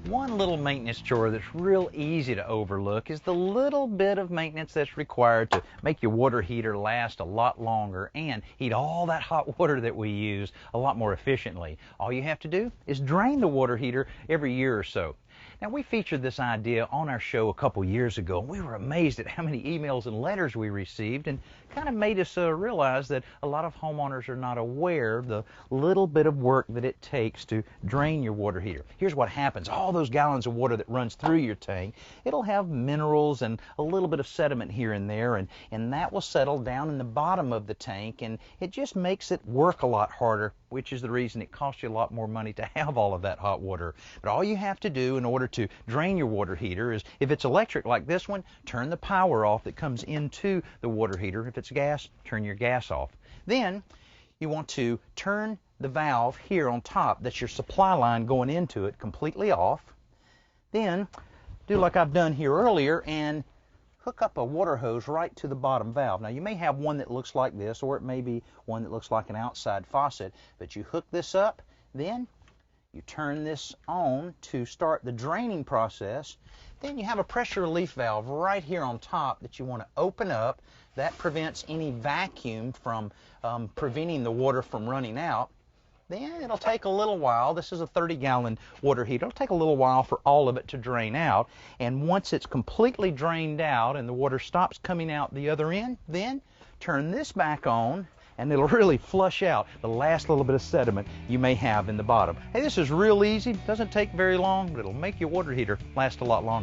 One little maintenance chore that's real easy to overlook is the little bit of maintenance that's required to make your water heater last a lot longer and heat all that hot water that we use a lot more efficiently. All you have to do is drain the water heater every year or so. Now, we featured this idea on our show a couple years ago, and we were amazed at how many emails and letters we received, and kind of made us realize that a lot of homeowners are not aware of the little bit of work that it takes to drain your water heater. Here's what happens. All those gallons of water that runs through your tank, it'll have minerals and a little bit of sediment here and there, and that will settle down in the bottom of the tank, and it just makes it work a lot harder, which is the reason it costs you a lot more money to have all of that hot water. But all you have to do in order to drain your water heater is, if it's electric like this one, turn the power off that comes into the water heater. If it's gas, turn your gas off. Then you want to turn the valve here on top, that's your supply line going into it, completely off. Then do like I've done here earlier and hook up a water hose right to the bottom valve. Now, you may have one that looks like this, or it may be one that looks like an outside faucet, but you hook this up, then you turn this on to start the draining process. Then you have a pressure relief valve right here on top that you want to open up. That prevents any vacuum from preventing the water from running out. Then it'll take a little while. This is a 30-gallon water heater. It'll take a little while for all of it to drain out. And once it's completely drained out and the water stops coming out the other end, then turn this back on, and it'll really flush out the last little bit of sediment you may have in the bottom. Hey, this is real easy. Doesn't take very long, but it'll make your water heater last a lot longer.